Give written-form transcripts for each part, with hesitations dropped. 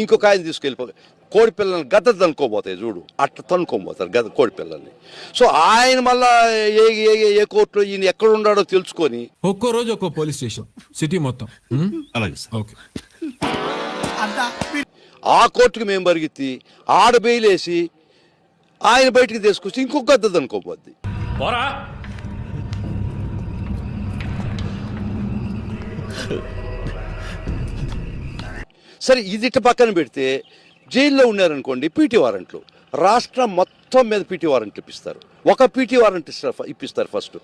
ఇంకొక ఆయన తీసుకెళ్ళిపో కోడి పిల్లల్ని గద్ద తనుకోబోతాయి చూడు, అట్లా తనుకోబోతారు గద్ద కోడి పిల్లల్ని. సో ఆయన మళ్ళా ఏ కోర్టులో ఈయన ఎక్కడ ఉన్నాడో తెలుసుకొని ఒక్కో రోజు ఒక్కో పోలీస్ స్టేషన్ సిటీ మొత్తం. అలాగే సార్. ఓకే. ఆ కోర్టుకి మేము పరిగెత్తి ఆడ బెయిలేసి ఆయన బయటికి తీసుకొచ్చి ఇంకొక గద్ద తనుకోబోద్ది. సరే ఇది ఇట్ట పక్కన పెడితే జైల్లో ఉన్నారనుకోండి పీటీ వారెంట్లు, రాష్ట్రం మొత్తం మీద పీటీ వారెంట్లు ఇప్పిస్తారు. ఒక పీటీ వారెంట్ ఇప్పిస్తారు ఫస్ట్.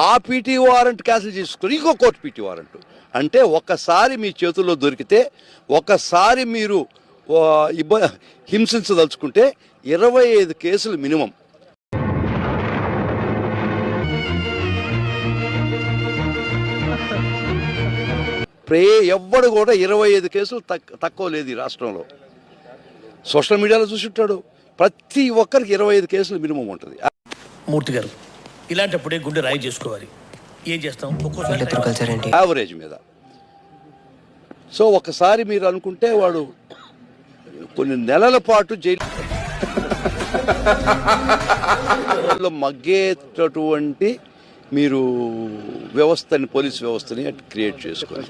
ఆ పీటీ వారెంట్ క్యాన్సిల్ చేసుకుని ఇంకో కోర్టు పీటీ వారెంట్. అంటే ఒకసారి మీ చేతుల్లో దొరికితే, ఒకసారి మీరు హింసించదలుచుకుంటే 25 కేసులు మినిమం. ఎవ్వడు కూడా 25 కేసులు తక్కువ లేదు ఈ రాష్ట్రంలో. సోషల్ మీడియాలో చూసుంటాడు, ప్రతి ఒక్కరికి 25 కేసులు మినిమం ఉంటుంది. మూర్తి గారు, ఇలాంటప్పుడే గుండె రాయి చేసుకోవాలి. ఏం చేస్తాం యావరేజ్ మీద. సో ఒకసారి మీరు అనుకుంటే వాడు కొన్ని నెలల పాటు జైలు మగ్గేటటువంటి మీరు వ్యవస్థని, పోలీస్ వ్యవస్థని క్రియేట్ చేసుకోవాలి.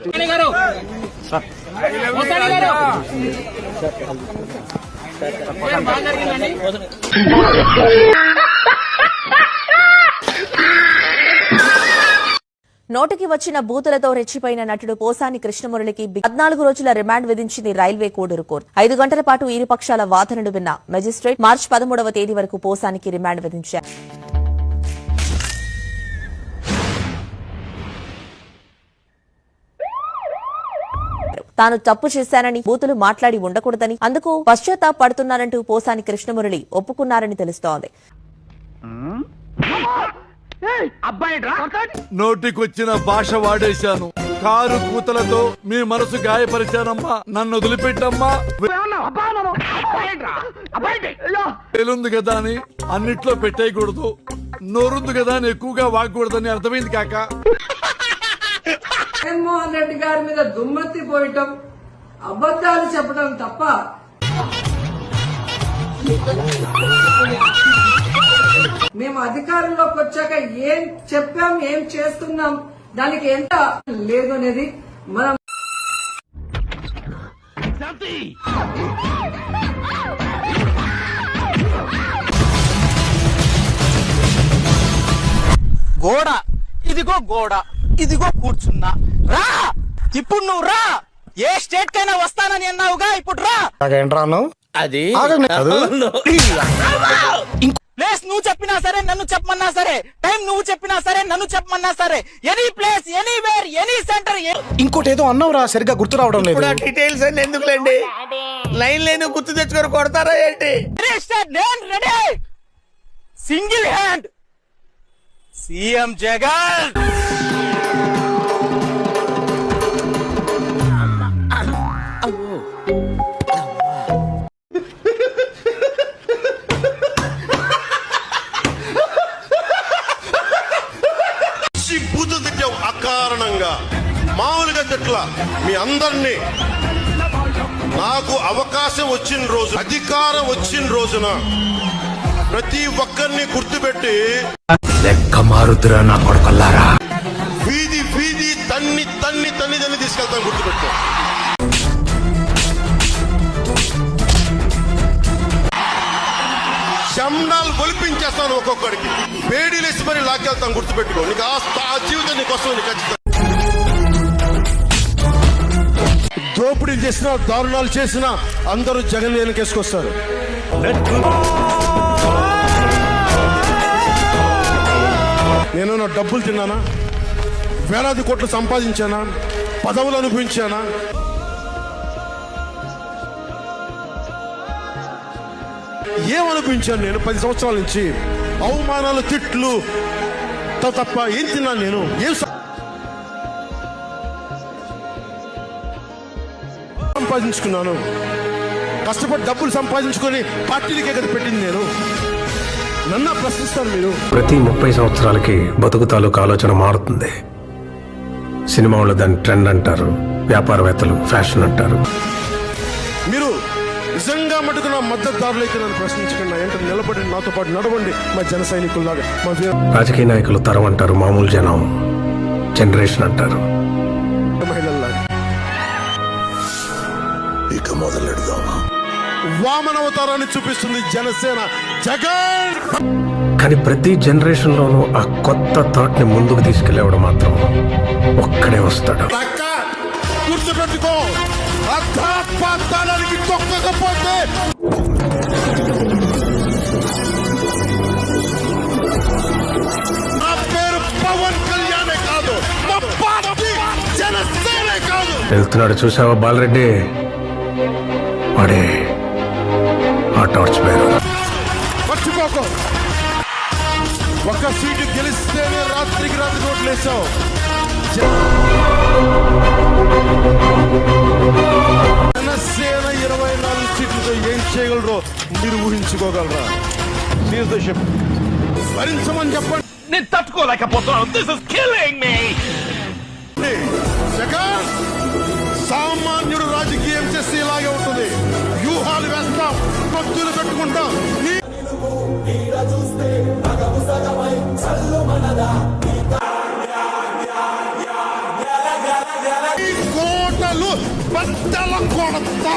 నోటికి వచ్చిన బూతులతో రెచ్చిపోయిన నటుడు పోసాని కృష్ణమురళికి 14 రోజుల రిమాండ్ విధించింది రైల్వే కోడూరు కోర్టు. 5 గంటల పాటు ఇరుపక్షాల వాదనలు విన్న మెజిస్ట్రేట్ మార్చి 13వ తేదీ వరకు పోసానికి రిమాండ్ విధించారు. తాను తప్పు చేశానని, బూతులు మాట్లాడి ఉండకూడదని, అందుకు పశ్చాత్తాపడుతున్నానంటూ పోసాని కృష్ణమురళి ఒప్పుకున్నారని తెలుస్తోంది. నోటికొచ్చిన భాష వాడేశాను, కారు కూతలతో మీ మనసు గాయపరిచానమ్మా, నన్ను వదిలిపెట్టమ్మా. పేలుంది కదా అని అన్నిట్లో పెట్టేయకూడదు, నోరుంది కదా అని ఎక్కువగా వాగకూడదని అర్థమైంది కాక. జగన్మోహన్ రెడ్డి గారి మీద దుమ్మెత్తి పోయటం, అబద్దాలు చెప్పడం తప్ప మేము అధికారంలోకి వచ్చాక ఏం చెప్పాం, ఏం చేస్తున్నాం, దానికి ఎంత లేదు అనేది మనం గోడ ఇదిగో, గోడ ఇదిగో కూర్చున్నా. రా ఇప్పుడు, నువ్వు రా. ఏ స్టేట్ కైనా వస్తానని అన్నావుగా, ఇప్పుడు రా. అది ప్లేస్ నువ్వు చెప్పినా సరే, నన్ను చెప్పమన్నా సరే, టైం నువ్వు చెప్పినా సరే, నన్ను చెప్పమన్నా సరే, any place, anywhere, any centre. ఇంకోటి ఏదో అన్నావురా, సరిగ్గా గుర్తు రావడం లేదు. డీటెయిల్స్ అన్ని ఎందుకులేండి, లైన్ లేని గుర్తు తెచ్చుకొని కొడతారా ఏంటి? నేను ready. Single hand CM Jagan. బూతులు తిట్టావు అకారణంగా, మామూలుగా తిట్ల. మీ అందరినీ నాకు అవకాశం వచ్చిన రోజు, అధికారం వచ్చిన రోజున ప్రతి ఒక్కరిని గుర్తుపెట్టి లెక్క మారుతురా నా కొడుకల్లారా, వీధి వీధి తన్ని తన్ని తన్ని తన్ని తీసుకెళ్తాను, గుర్తుపెట్టు. శండాలు గొలిపించేస్తాను, ఒక్కొక్కడికి వేడిలేసి మరి లాక్కెళ్తాను, గుర్తుపెట్టుకో. నీకు ఆ జీవితం నీకు వస్తుంది, నీకు ఖచ్చితంగా. దోపిడీ చేసిన, దారుణాలు చేసిన అందరూ జగన్ వెనకేసుకొస్తారు. నేను నా డబ్బులు తిన్నానా, వేలాది కోట్లు సంపాదించానా, పదవులు అనుభవించానా? ఏమనిపించాను నేను 10 సంవత్సరాల నుంచి? అవమానాలు, తిట్లు తప్ప ఏం తిన్నాను నేను? ఏం సంపాదించుకున్నాను? కష్టపడి డబ్బులు సంపాదించుకొని పార్టీలకే కదా పెట్టింది నేను. నన్న ప్రశ్నిస్తారు మీరు. ప్రతి 30 సంవత్సరాలకి బతుకు తాలూకు ఆలోచన మారుతుంది. సినిమా వాళ్ళు దాన్ని ట్రెండ్ అంటారు, వ్యాపారవేత్తలు ఫ్యాషన్ అంటారు. మీరు నిజంగా మటుకు నా మద్దతుదారులైతే నన్ను ప్రశ్నించకుండా ఏంటో నిలబడి నాతో పాటు నడవండి మా జన సైనికుల్లాగా. మా రాజకీయ నాయకులు తరం అంటారు, మామూలు జనం జనరేషన్ అంటారు. మహిళల్లాగా ఇక మొదలెడదామా. వామనవతారాన్ని చూపిస్తుంది జనసేన, జగన్. కానీ ప్రతి జనరేషన్ లోనూ ఆ కొత్త థాట్ ని ముందుకు తీసుకెళ్లేవాడు మాత్రం ఒక్కడే వస్తాడు. గుర్తుపెట్టుకో, అర్థాపాతానికి తొక్కకపోతే నా పేరు పవన్ కళ్యాణే కాదు, మా పార్టీ జనసేనే కాదు. వెళ్తున్నాడు చూసావా బాలరెడ్డి, వాడే ఆ టార్చ్ పేరు. మర్చిపోకు, ఒక్క సీటు గెలిస్తేనే రాత్రికి రాత్రి ఓట్లేసావు. జనసేన 24 సీట్లతో ఏం చేయగలరో మీరు ఊహించుకోగలరా? నిర్దేశం భరించమని చెప్పండి. నేను తట్టుకోలేకపోతున్నాను. This is killing me. Jagan, సామాన్యుడు రాజకీయం చేస్తే ఇలాగే ఉంటుంది. వ్యూహాలు వేస్తాం, భక్తులు పెట్టుకుంటాం. ఈ కోటలు బద్దల కొడతా.